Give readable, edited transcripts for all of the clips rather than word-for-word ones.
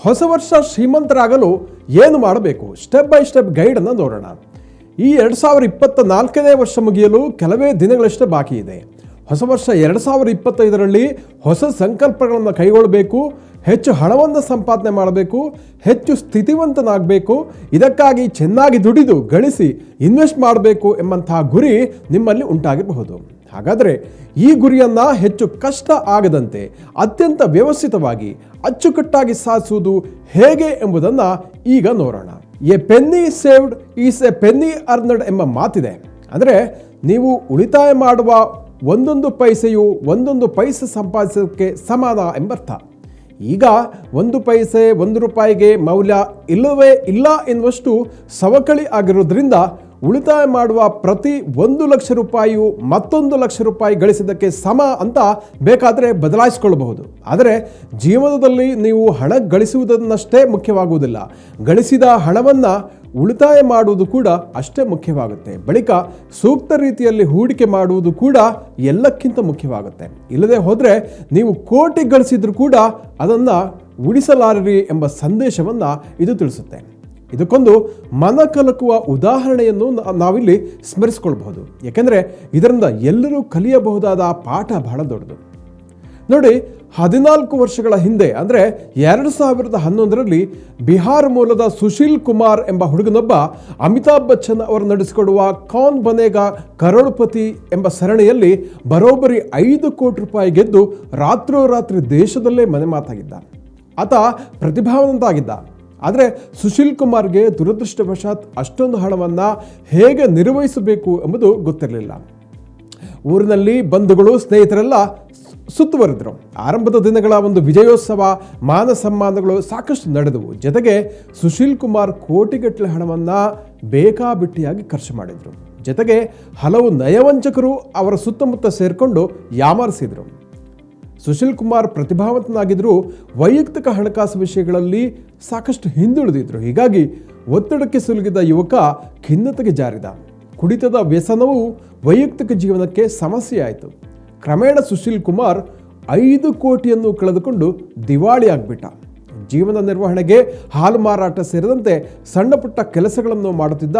ಹೊಸ ವರ್ಷ ಶ್ರೀಮಂತರಾಗಲು ಏನು ಮಾಡಬೇಕು, ಸ್ಟೆಪ್ ಬೈ ಸ್ಟೆಪ್ ಗೈಡನ್ನು ನೋಡೋಣ. ಈ 2024ನೇ ವರ್ಷ ಮುಗಿಯಲು ಕೆಲವೇ ದಿನಗಳಷ್ಟೇ ಬಾಕಿ ಇದೆ. ಹೊಸ ವರ್ಷ 2025ರಲ್ಲಿ ಹೊಸ ಸಂಕಲ್ಪಗಳನ್ನು ಕೈಗೊಳ್ಳಬೇಕು, ಹೆಚ್ಚು ಹಣವನ್ನು ಸಂಪಾದನೆ ಮಾಡಬೇಕು, ಹೆಚ್ಚು ಸ್ಥಿತಿವಂತನಾಗಬೇಕು, ಇದಕ್ಕಾಗಿ ಚೆನ್ನಾಗಿ ದುಡಿದು ಗಳಿಸಿ ಇನ್ವೆಸ್ಟ್ ಮಾಡಬೇಕು ಎಂಬಂತಹ ಗುರಿ ನಿಮ್ಮಲ್ಲಿ ಉಂಟಾಗಿರಬಹುದು. ಹಾಗಾದರೆ ಈ ಗುರಿಯನ್ನು ಹೆಚ್ಚು ಕಷ್ಟ ಆಗದಂತೆ ಅತ್ಯಂತ ವ್ಯವಸ್ಥಿತವಾಗಿ ಅಚ್ಚುಕಟ್ಟಾಗಿ ಸಾಧಿಸುವುದು ಹೇಗೆ ಎಂಬುದನ್ನು ಈಗ ನೋಡೋಣ. A penny saved is a penny earned ಎಂಬ ಮಾತಿದೆ. ಅಂದರೆ ನೀವು ಉಳಿತಾಯ ಮಾಡುವ ಒಂದೊಂದು ಪೈಸೆಯು ಒಂದೊಂದು ಪೈಸೆ ಸಂಪಾದಿಸೋದಕ್ಕೆ ಸಮಾನ ಎಂಬರ್ಥ. ಈಗ 1 ಪೈಸೆ 1 ರೂಪಾಯಿಗೆ ಮೌಲ್ಯ ಇಲ್ಲವೇ ಇಲ್ಲ ಎನ್ನುವಷ್ಟು ಸವಕಳಿ ಆಗಿರೋದ್ರಿಂದ ಉಳಿತಾಯ ಮಾಡುವ ಪ್ರತಿ 1 ಲಕ್ಷ ರೂಪಾಯಿಯು ಮತ್ತೊಂದು ಲಕ್ಷ ರೂಪಾಯಿ ಗಳಿಸಿದ್ದಕ್ಕೆ ಸಮ ಅಂತ ಬೇಕಾದರೆ ಬದಲಾಯಿಸಿಕೊಳ್ಳಬಹುದು. ಆದರೆ ಜೀವನದಲ್ಲಿ ನೀವು ಹಣ ಗಳಿಸುವುದನ್ನಷ್ಟೇ ಮುಖ್ಯವಾಗುವುದಿಲ್ಲ, ಗಳಿಸಿದ ಹಣವನ್ನು ಉಳಿತಾಯ ಮಾಡುವುದು ಕೂಡ ಅಷ್ಟೇ ಮುಖ್ಯವಾಗುತ್ತೆ. ಬಳಿಕ ಸೂಕ್ತ ರೀತಿಯಲ್ಲಿ ಹೂಡಿಕೆ ಮಾಡುವುದು ಕೂಡ ಎಲ್ಲಕ್ಕಿಂತ ಮುಖ್ಯವಾಗುತ್ತೆ. ಇಲ್ಲದೆ ಹೋದರೆ ನೀವು ಕೋಟಿ ಗಳಿಸಿದ್ರೂ ಕೂಡ ಅದನ್ನು ಉಳಿಸಲಾರಿರಿ ಎಂಬ ಸಂದೇಶವನ್ನು ಇದು ತಿಳಿಸುತ್ತೆ. ಇದಕ್ಕೊಂದು ಮನ ಕಲಕುವ ಉದಾಹರಣೆಯನ್ನು ನಾವಿಲ್ಲಿ ಸ್ಮರಿಸಿಕೊಳ್ಬಹುದು. ಯಾಕೆಂದರೆ ಇದರಿಂದ ಎಲ್ಲರೂ ಕಲಿಯಬಹುದಾದ ಪಾಠ ಬಹಳ ದೊಡ್ಡದು. ನೋಡಿ, 14 ವರ್ಷಗಳ ಹಿಂದೆ ಅಂದರೆ 2011ರಲ್ಲಿ ಬಿಹಾರ ಮೂಲದ ಸುಶೀಲ್ ಕುಮಾರ್ ಎಂಬ ಹುಡುಗನೊಬ್ಬ ಅಮಿತಾಬ್ ಬಚ್ಚನ್ ಅವರು ನಡೆಸಿಕೊಡುವ ಕೌನ್ ಬನೇಗಾ ಕರೋಡ್ಪತಿ ಎಂಬ ಸರಣಿಯಲ್ಲಿ ಬರೋಬ್ಬರಿ 5 ಕೋಟಿ ರೂಪಾಯಿ ಗೆದ್ದು ರಾತ್ರೋರಾತ್ರಿ ದೇಶದಲ್ಲೇ ಮನೆ ಮಾತಾಗಿದ್ದ. ಆತ ಪ್ರತಿಭಾವಂತ ಆಗಿದ್ದ. ಆದರೆ ಸುಶೀಲ್ ಕುಮಾರ್ಗೆ ದುರದೃಷ್ಟವಶಾತ್ ಅಷ್ಟೊಂದು ಹಣವನ್ನು ಹೇಗೆ ನಿರ್ವಹಿಸಬೇಕು ಎಂಬುದು ಗೊತ್ತಿರಲಿಲ್ಲ. ಊರಿನಲ್ಲಿ ಬಂಧುಗಳು ಸ್ನೇಹಿತರೆಲ್ಲ ಸುತ್ತುವರೆದರು. ಆರಂಭದ ದಿನಗಳ ಒಂದು ವಿಜಯೋತ್ಸವ, ಮಾನ ಸಮ್ಮಾನಗಳು ಸಾಕಷ್ಟು ನಡೆದವು. ಜೊತೆಗೆ ಸುಶೀಲ್ ಕುಮಾರ್ ಕೋಟಿಗಟ್ಟಲೆ ಹಣವನ್ನು ಬೇಕಾಬಿಟ್ಟಿಯಾಗಿ ಖರ್ಚು ಮಾಡಿದರು. ಜೊತೆಗೆ ಹಲವು ನಯವಂಚಕರು ಅವರ ಸುತ್ತಮುತ್ತ ಸೇರಿಕೊಂಡು ಯಾಮಾರಿಸಿದರು. ಸುಶೀಲ್ ಕುಮಾರ್ ಪ್ರತಿಭಾವಂತನಾಗಿದ್ದರೂ ವೈಯಕ್ತಿಕ ಹಣಕಾಸು ವಿಷಯಗಳಲ್ಲಿ ಸಾಕಷ್ಟು ಹಿಂದುಳಿದಿದ್ರು. ಹೀಗಾಗಿ ಒತ್ತಡಕ್ಕೆ ಸಿಲುಕಿದ ಯುವಕ ಖಿನ್ನತೆಗೆ ಜಾರಿದ. ಕುಡಿತದ ವ್ಯಸನವು ವೈಯಕ್ತಿಕ ಜೀವನಕ್ಕೆ ಸಮಸ್ಯೆಯಾಯಿತು. ಕ್ರಮೇಣ ಸುಶೀಲ್ ಕುಮಾರ್ 5 ಕೋಟಿಯನ್ನು ಕಳೆದುಕೊಂಡು ದಿವಾಳಿ ಆಗಿಬಿಟ್ಟ. ಜೀವನ ನಿರ್ವಹಣೆಗೆ ಹಾಲು ಮಾರಾಟ ಸೇರಿದಂತೆ ಸಣ್ಣ ಪುಟ್ಟ ಕೆಲಸಗಳನ್ನು ಮಾಡುತ್ತಿದ್ದ.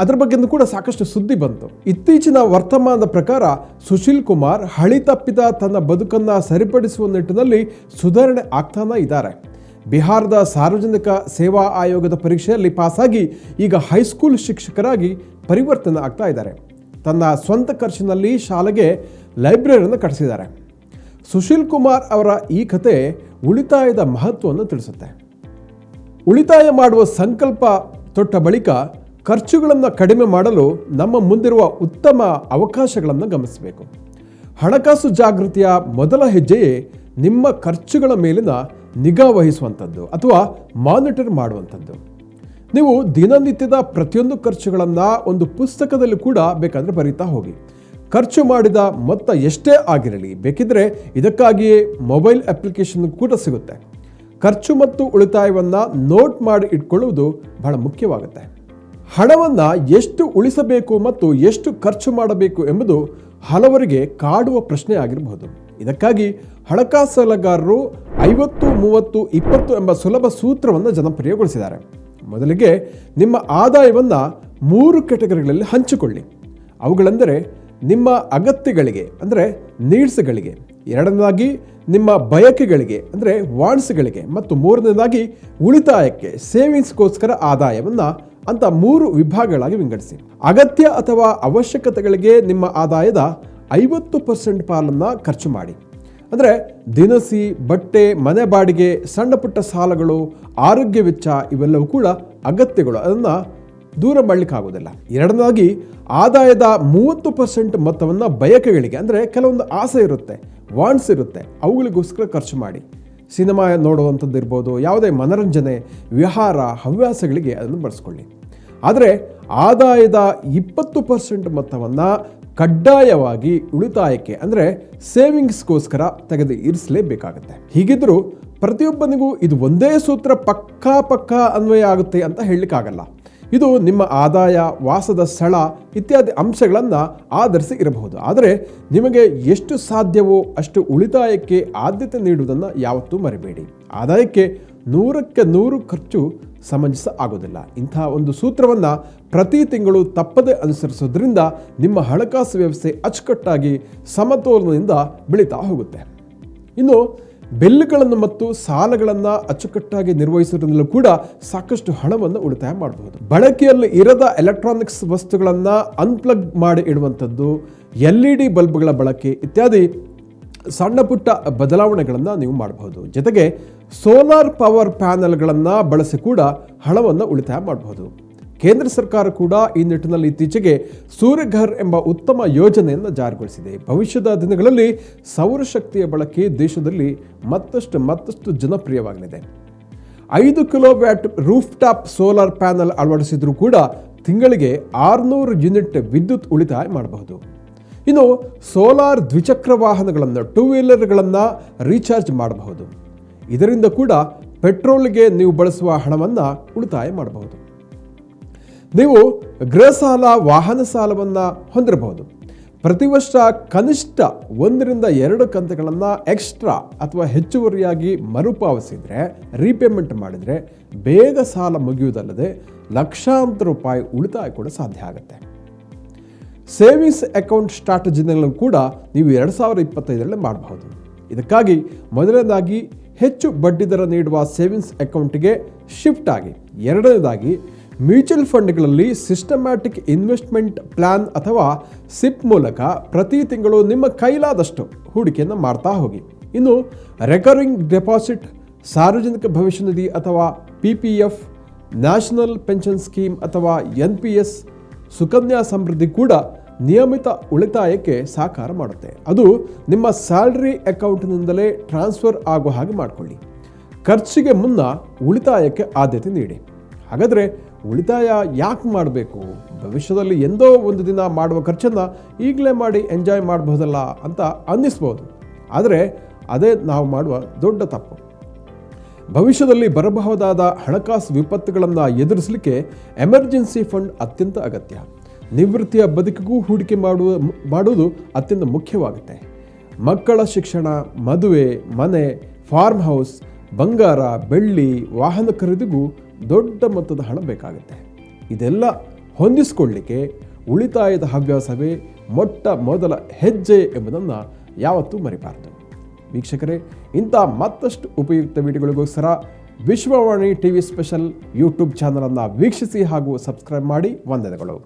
ಅದರ ಬಗ್ಗೆ ಕೂಡ ಸಾಕಷ್ಟು ಸುದ್ದಿ ಬಂತು. ಇತ್ತೀಚಿನ ವರ್ತಮಾನದ ಪ್ರಕಾರ ಸುಶೀಲ್ ಕುಮಾರ್ ಹಳಿ ತಪ್ಪಿದ ತನ್ನ ಬದುಕನ್ನು ಸರಿಪಡಿಸುವ ನಿಟ್ಟಿನಲ್ಲಿ ಸುಧಾರಣೆ ಆಗ್ತಾನೇ ಇದ್ದಾರೆ. ಬಿಹಾರದ ಸಾರ್ವಜನಿಕ ಸೇವಾ ಆಯೋಗದ ಪರೀಕ್ಷೆಯಲ್ಲಿ ಪಾಸಾಗಿ ಈಗ ಹೈಸ್ಕೂಲ್ ಶಿಕ್ಷಕರಾಗಿ ಪರಿವರ್ತನೆ ಆಗ್ತಾ ಇದ್ದಾರೆ. ತನ್ನ ಸ್ವಂತ ಖರ್ಚಿನಲ್ಲಿ ಶಾಲೆಗೆ ಲೈಬ್ರರಿಯನ್ನು ಕಟ್ಟಿಸಿದ್ದಾರೆ. ಸುಶೀಲ್ ಕುಮಾರ್ ಅವರ ಈ ಕತೆ ಉಳಿತಾಯದ ಮಹತ್ವವನ್ನು ತಿಳಿಸುತ್ತೆ. ಉಳಿತಾಯ ಮಾಡುವ ಸಂಕಲ್ಪ ತೊಟ್ಟ ಬಳಿಕ ಖರ್ಚುಗಳನ್ನು ಕಡಿಮೆ ಮಾಡಲು ನಮ್ಮ ಮುಂದಿರುವ ಉತ್ತಮ ಅವಕಾಶಗಳನ್ನು ಗಮನಿಸಬೇಕು. ಹಣಕಾಸು ಜಾಗೃತಿಯ ಮೊದಲ ಹೆಜ್ಜೆಯೇ ನಿಮ್ಮ ಖರ್ಚುಗಳ ಮೇಲಿನ ನಿಗಾ ವಹಿಸುವಂಥದ್ದು ಅಥವಾ ಮಾನಿಟರ್ ಮಾಡುವಂಥದ್ದು. ನೀವು ದಿನನಿತ್ಯದ ಪ್ರತಿಯೊಂದು ಖರ್ಚುಗಳನ್ನು ಒಂದು ಪುಸ್ತಕದಲ್ಲಿ ಕೂಡ ಬೇಕಾದರೆ ಬರೀತಾ ಹೋಗಿ. ಖರ್ಚು ಮಾಡಿದ ಮೊತ್ತ ಎಷ್ಟೇ ಆಗಿರಲಿ, ಬೇಕಿದ್ರೆ ಇದಕ್ಕಾಗಿಯೇ ಮೊಬೈಲ್ ಅಪ್ಲಿಕೇಶನ್ ಕೂಡ ಸಿಗುತ್ತೆ. ಖರ್ಚು ಮತ್ತು ಉಳಿತಾಯವನ್ನು ನೋಟ್ ಮಾಡಿ ಇಟ್ಕೊಳ್ಳುವುದು ಬಹಳ ಮುಖ್ಯವಾಗುತ್ತೆ. ಹಣವನ್ನು ಎಷ್ಟು ಉಳಿಸಬೇಕು ಮತ್ತು ಎಷ್ಟು ಖರ್ಚು ಮಾಡಬೇಕು ಎಂಬುದು ಹಲವರಿಗೆ ಕಾಡುವ ಪ್ರಶ್ನೆ ಆಗಿರಬಹುದು. ಇದಕ್ಕಾಗಿ ಹಣಕಾಸು ಸಲಹೆಗಾರರು 50-30-20 ಎಂಬ ಸುಲಭ ಸೂತ್ರವನ್ನು ಜನಪ್ರಿಯಗೊಳಿಸಿದ್ದಾರೆ. ಮೊದಲಿಗೆ ನಿಮ್ಮ ಆದಾಯವನ್ನು 3 ಕೆಟಗರಿಗಳಲ್ಲಿ ಹಂಚಿಕೊಳ್ಳಿ. ಅವುಗಳೆಂದರೆ ನಿಮ್ಮ ಅಗತ್ಯಗಳಿಗೆ ಅಂದರೆ ನೀಡ್ಸ್ಗಳಿಗೆ, ಎರಡನೇದಾಗಿ ನಿಮ್ಮ ಬಯಕೆಗಳಿಗೆ ಅಂದರೆ ವಾಂಟ್ಸ್ಗಳಿಗೆ, ಮತ್ತು ಮೂರನೇದಾಗಿ ಉಳಿತಾಯಕ್ಕೆ ಸೇವಿಂಗ್ಸ್ಗೋಸ್ಕರ ಆದಾಯವನ್ನು ಅಂತ 3 ವಿಭಾಗಗಳಾಗಿ ವಿಂಗಡಿಸಿ. ಅಗತ್ಯ ಅಥವಾ ಅವಶ್ಯಕತೆಗಳಿಗೆ ನಿಮ್ಮ ಆದಾಯದ 50% ಪಾಲನ್ನು ಖರ್ಚು ಮಾಡಿ. ಅಂದರೆ ದಿನಸಿ, ಬಟ್ಟೆ, ಮನೆ ಬಾಡಿಗೆ, ಸಣ್ಣ ಪುಟ್ಟ ಸಾಲಗಳು, ಆರೋಗ್ಯ ವೆಚ್ಚ ಇವೆಲ್ಲವೂ ಕೂಡ ಅಗತ್ಯಗಳು, ಅದನ್ನು ದೂರ ಮಾಡಲಿಕ್ಕಾಗೋದಿಲ್ಲ. ಎರಡನೇದಾಗಿ ಆದಾಯದ 30% ಮೊತ್ತವನ್ನು ಬಯಕೆಗಳಿಗೆ ಅಂದರೆ ಕೆಲವೊಂದು ಆಸೆ ಇರುತ್ತೆ, ವಾಂಟ್ಸ್ ಇರುತ್ತೆ, ಅವುಗಳಿಗೋಸ್ಕರ ಖರ್ಚು ಮಾಡಿ. ಸಿನಿಮಾ ನೋಡುವಂಥದ್ದು ಇರ್ಬೋದು, ಯಾವುದೇ ಮನರಂಜನೆ, ವಿಹಾರ, ಹವ್ಯಾಸಗಳಿಗೆ ಅದನ್ನು ಬಳಸ್ಕೊಳ್ಳಿ. ಆದರೆ ಆದಾಯದ 20% ಮೊತ್ತವನ್ನು ಕಡ್ಡಾಯವಾಗಿ ಉಳಿತಾಯಕ್ಕೆ ಅಂದರೆ ಸೇವಿಂಗ್ಸ್ಗೋಸ್ಕರ ತೆಗೆದು ಇರಿಸಲೇಬೇಕಾಗುತ್ತೆ. ಹೀಗಿದ್ದರೂ ಪ್ರತಿಯೊಬ್ಬನಿಗೂ ಇದು ಒಂದೇ ಸೂತ್ರ ಪಕ್ಕಾ ಅನ್ವಯ ಆಗುತ್ತೆ ಅಂತ ಹೇಳಲಿಕ್ಕಾಗಲ್ಲ. ಇದು ನಿಮ್ಮ ಆದಾಯ, ವಾಸದ ಸ್ಥಳ ಇತ್ಯಾದಿ ಅಂಶಗಳನ್ನು ಆಧರಿಸಿ ಇರಬಹುದು. ಆದರೆ ನಿಮಗೆ ಎಷ್ಟು ಸಾಧ್ಯವೋ ಅಷ್ಟು ಉಳಿತಾಯಕ್ಕೆ ಆದ್ಯತೆ ನೀಡುವುದನ್ನು ಯಾವತ್ತೂ ಮರಿಬೇಡಿ. ಆದಾಯಕ್ಕೆ 100% ಖರ್ಚು ಸಮಂಜಸ ಆಗೋದಿಲ್ಲ. ಇಂತಹ ಒಂದು ಸೂತ್ರವನ್ನು ಪ್ರತಿ ತಿಂಗಳು ತಪ್ಪದೇ ಅನುಸರಿಸೋದ್ರಿಂದ ನಿಮ್ಮ ಹಣಕಾಸು ವ್ಯವಸ್ಥೆ ಅಚ್ಚುಕಟ್ಟಾಗಿ ಸಮತೋಲನದಿಂದ ಬೆಳೀತಾ ಹೋಗುತ್ತೆ. ಇನ್ನು ಬಿಲ್ಗಳನ್ನು ಮತ್ತು ಸಾಲಗಳನ್ನು ಅಚ್ಚುಕಟ್ಟಾಗಿ ನಿರ್ವಹಿಸುವುದರಲ್ಲೂ ಕೂಡ ಸಾಕಷ್ಟು ಹಣವನ್ನು ಉಳಿತಾಯ ಮಾಡಬಹುದು. ಬಳಕೆಯಲ್ಲಿ ಇರದ ಎಲೆಕ್ಟ್ರಾನಿಕ್ಸ್ ವಸ್ತುಗಳನ್ನು ಅನ್ಪ್ಲಗ್ ಮಾಡಿ ಇಡುವಂಥದ್ದು, LED ಬಲ್ಬ್ಗಳ ಬಳಕೆ ಇತ್ಯಾದಿ ಸಣ್ಣ ಪುಟ್ಟ ಬದಲಾವಣೆಗಳನ್ನು ನೀವು ಮಾಡಬಹುದು. ಜೊತೆಗೆ ಸೋಲಾರ್ ಪವರ್ ಪ್ಯಾನೆಲ್ಗಳನ್ನು ಬಳಸಿ ಕೂಡ ಹಣವನ್ನು ಉಳಿತಾಯ ಮಾಡಬಹುದು. ಕೇಂದ್ರ ಸರ್ಕಾರ ಕೂಡ ಈ ನಿಟ್ಟಿನಲ್ಲಿ ಇತ್ತೀಚೆಗೆ ಸೂರ್ಯಘರ್ ಎಂಬ ಉತ್ತಮ ಯೋಜನೆಯನ್ನು ಜಾರಿಗೊಳಿಸಿದೆ. ಭವಿಷ್ಯದ ದಿನಗಳಲ್ಲಿ ಸೌರಶಕ್ತಿಯ ಬಳಕೆ ದೇಶದಲ್ಲಿ ಮತ್ತಷ್ಟು ಜನಪ್ರಿಯವಾಗಲಿದೆ. 5 kilowatt roof top solar panel ಅಳವಡಿಸಿದ್ರೂ ಕೂಡ ತಿಂಗಳಿಗೆ 600 ಯೂನಿಟ್ ವಿದ್ಯುತ್ ಉಳಿತಾಯ ಮಾಡಬಹುದು. ಇನ್ನು ಸೋಲಾರ್ ದ್ವಿಚಕ್ರ ವಾಹನಗಳನ್ನು, 2 ವೀಲರ್ಗಳನ್ನು ರೀಚಾರ್ಜ್ ಮಾಡಬಹುದು. ಇದರಿಂದ ಕೂಡ ಪೆಟ್ರೋಲ್ಗೆ ನೀವು ಬಳಸುವ ಹಣವನ್ನು ಉಳಿತಾಯ ಮಾಡಬಹುದು. ನೀವು ಗೃಹ ಸಾಲ, ವಾಹನ ಸಾಲವನ್ನು ಹೊಂದಿರಬಹುದು. ಪ್ರತಿ ವರ್ಷ ಕನಿಷ್ಠ 1-2 ಕಂತುಗಳನ್ನು ಎಕ್ಸ್ಟ್ರಾ ಅಥವಾ ಹೆಚ್ಚುವರಿಯಾಗಿ ಮರುಪಾವತಿಸಿದರೆ, ರೀಪೇಮೆಂಟ್ ಮಾಡಿದರೆ ಬೇಗ ಸಾಲ ಮುಗಿಯುವುದಲ್ಲದೆ ಲಕ್ಷಾಂತರ ರೂಪಾಯಿ ಉಳಿತಾಯ ಕೂಡ ಸಾಧ್ಯ ಆಗುತ್ತೆ. ಸೇವಿಂಗ್ಸ್ ಅಕೌಂಟ್ ಸ್ಟ್ರಾಟಜಿಗಳನ್ನು ಕೂಡ ನೀವು 2025ರಲ್ಲಿ ಮಾಡಬಹುದು. ಇದಕ್ಕಾಗಿ ಮೊದಲನೇದಾಗಿ ಹೆಚ್ಚು ಬಡ್ಡಿದರ ನೀಡುವ ಸೇವಿಂಗ್ಸ್ ಅಕೌಂಟ್ಗೆ ಶಿಫ್ಟ್ ಆಗಿ, ಎರಡನೇದಾಗಿ ಮ್ಯೂಚುವಲ್ ಫಂಡ್ಗಳಲ್ಲಿ ಸಿಸ್ಟಮ್ಯಾಟಿಕ್ ಇನ್ವೆಸ್ಟ್ಮೆಂಟ್ ಪ್ಲಾನ್ ಅಥವಾ ಸಿಪ್ ಮೂಲಕ ಪ್ರತಿ ತಿಂಗಳು ನಿಮ್ಮ ಕೈಲಾದಷ್ಟು ಹೂಡಿಕೆಯನ್ನು ಮಾಡ್ತಾ ಹೋಗಿ. ಇನ್ನು ರೆಕರಿಂಗ್ ಡೆಪಾಸಿಟ್, ಸಾರ್ವಜನಿಕ ಭವಿಷ್ಯ ನಿಧಿ ಅಥವಾ PPF, ನ್ಯಾಷನಲ್ ಪೆನ್ಷನ್ ಸ್ಕೀಮ್ ಅಥವಾ NPS, ಸುಕನ್ಯಾ ಸಮೃದ್ಧಿ ಕೂಡ ನಿಯಮಿತ ಉಳಿತಾಯಕ್ಕೆ ಸಹಕಾರ ಮಾಡುತ್ತೆ. ಅದು ನಿಮ್ಮ ಸ್ಯಾಲರಿ ಅಕೌಂಟ್ನಿಂದಲೇ ಟ್ರಾನ್ಸ್ಫರ್ ಆಗೋ ಹಾಗೆ ಮಾಡಿಕೊಳ್ಳಿ. ಖರ್ಚಿಗೆ ಮುನ್ನ ಉಳಿತಾಯಕ್ಕೆ ಆದ್ಯತೆ ನೀಡಿ. ಹಾಗಾದರೆ ಉಳಿತಾಯ ಯಾಕೆ ಮಾಡಬೇಕು? ಭವಿಷ್ಯದಲ್ಲಿ ಎಂದೋ ಒಂದು ದಿನ ಮಾಡುವ ಖರ್ಚನ್ನು ಈಗಲೇ ಮಾಡಿ ಎಂಜಾಯ್ ಮಾಡಬಹುದಲ್ಲ ಅಂತ ಅನ್ನಿಸ್ಬೋದು. ಆದರೆ ಅದೇ ನಾವು ಮಾಡುವ ದೊಡ್ಡ ತಪ್ಪು. ಭವಿಷ್ಯದಲ್ಲಿ ಬರಬಹುದಾದ ಹಣಕಾಸು ವಿಪತ್ತುಗಳನ್ನು ಎದುರಿಸಲಿಕ್ಕೆ ಎಮರ್ಜೆನ್ಸಿ ಫಂಡ್ ಅತ್ಯಂತ ಅಗತ್ಯ. ನಿವೃತ್ತಿಯ ಬದುಕಿಗೂ ಹೂಡಿಕೆ ಮಾಡುವುದು ಅತ್ಯಂತ ಮುಖ್ಯವಾಗುತ್ತೆ. ಮಕ್ಕಳ ಶಿಕ್ಷಣ, ಮದುವೆ, ಮನೆ, ಫಾರ್ಮ್ ಹೌಸ್, ಬಂಗಾರ, ಬೆಳ್ಳಿ, ವಾಹನ ಖರೀದಿಗೂ ದೊಡ್ಡ ಮೊತ್ತದ ಹಣ ಬೇಕಾಗುತ್ತೆ. ಇದೆಲ್ಲ ಹೊಂದಿಸಿಕೊಳ್ಳಲಿಕ್ಕೆ ಉಳಿತಾಯದ ಹವ್ಯಾಸವೇ ಮೊದಲ ಹೆಜ್ಜೆ ಎಂಬುದನ್ನು ಯಾವತ್ತೂ ಮರಿಬಾರದು. ವೀಕ್ಷಕರೇ, ಇಂಥ ಮತ್ತಷ್ಟು ಉಪಯುಕ್ತ ವಿಡಿಯೋಗಳಿಗೋಸ್ಕರ ವಿಶ್ವವಾಣಿ TV ಸ್ಪೆಷಲ್ ಯೂಟ್ಯೂಬ್ ಚಾನಲನ್ನು ವೀಕ್ಷಿಸಿ ಹಾಗೂ ಸಬ್ಸ್ಕ್ರೈಬ್ ಮಾಡಿ. ವಂದನೆಗಳು.